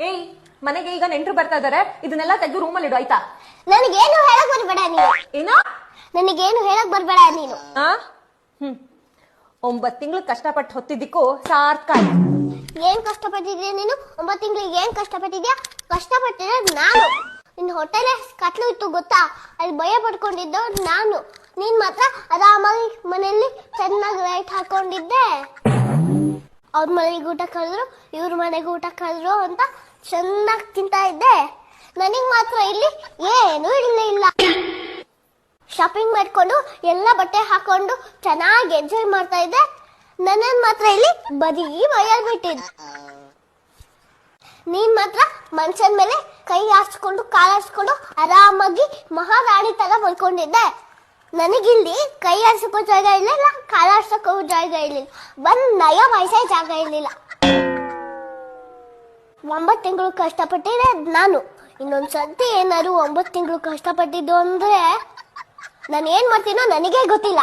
ಏಯ್, ಮನೆಗೆ ಈಗ ನೆಂಟರು ಬರ್ತಾ ಇದಾರೆ, ಇದನ್ನೆಲ್ಲ ತೆಗೆದು ರೂಮಲ್ಲಿ ಇಡು ಆಯ್ತಾ? ನನಗೇನು ಹೇಳಕ್ ಬರ್ಬೇಡ ನೀನು. ಏನೋ ನನಗೇನು ಹೇಳಕ್ ಬರ್ಬೇಡ ನೀನು. 9 ತಿಂಗಳು ಕಷ್ಟಪಟ್ಟು ಹೊತ್ತಿದ್ದಕ್ಕೂ ಸಾರ್ಥಕ ಆಯ್ತು. ಏನ್ ಕಷ್ಟಪಟ್ಟಿದ್ಯಾ ನೀನು? 9 ತಿಂಗಳಿಗೆ ಏನ್ ಕಷ್ಟಪಟ್ಟಿದ್ಯಾ? ಕಷ್ಟಪಟ್ಟಿದ್ರೆ ನಾನು. ನಿನ್ ಹೊಟ್ಟೆಲೆ ಕತ್ಲು ಇತ್ತು ಗೊತ್ತಾ? ಅಲ್ಲಿ ಭಯ ಪಡ್ಕೊಂಡಿದ್ದ ನಾನು. ನೀನ್ ಮಾತ್ರ ಆರಾಮಾಗಿ ಮನೆಯಲ್ಲಿ ಚೆನ್ನಾಗಿ ಲೈಟ್ ಹಾಕೊಂಡಿದ್ದೆ. ಅವ್ರ ಮನೆಗೆ ಊಟ ಕರೆದ್ರು, ಇವ್ರ ಮನೆಗೆ ಊಟ ಕರೆದ್ರು ಅಂತ ಚೆನ್ನಾಗಿ ತಿಂತಾ ಇದ್ದೆ. ನನಗ್ ಮಾತ್ರ ಇಲ್ಲಿ ಏನು ಇಲ್ಲ. ಶಾಪಿಂಗ್ ಮಾಡ್ಕೊಂಡು ಎಲ್ಲ ಬಟ್ಟೆ ಹಾಕೊಂಡು ಚೆನ್ನಾಗಿ ಎಂಜಾಯ್ ಮಾಡ್ತಾ ಇದ್ದೆ. ನನ್ನ ಮಾತ್ರ ಇಲ್ಲಿ ಬರೀ ಬಯಲ್ ಬಿಟ್ಟಿದ್ದು. ನೀನ್ ಮಾತ್ರ ಮನುಷ್ಯನ ಮೇಲೆ ಕೈ ಹಾಸ್ಕೊಂಡು ಕಾಲು ಹಾಸ್ಕೊಂಡು ಆರಾಮಾಗಿ ಮಹಾರಾಣಿ ತರ ಮಲ್ಕೊಂಡಿದ್ದೆ. ನನಗಿಲ್ಲಿ ಕೈ ಆಡ್ಸಕ್ಕೂ ಜಾಗ ಇರ್ಲಿಲ್ಲ, ಕಾಲು ಆಡ್ಸಕ್ಕೂ ಜಾಗ ಇರ್ಲಿಲ್ಲ, ನಯ ವಯಸ್ಸೇ ಜಾಗ ಇರ್ಲಿಲ್ಲ. 9 ತಿಂಗಳು ಕಷ್ಟಪಟ್ಟಿದೆ ನಾನು. ಇನ್ನೊಂದ್ಸತಿ ಏನಾದ್ರು 9 ತಿಂಗಳು ಕಷ್ಟಪಟ್ಟಿದ್ದು ಅಂದ್ರೆ ನಾನು ಏನ್ ಮಾಡ್ತೀನೋ ನನಗೇ ಗೊತ್ತಿಲ್ಲ.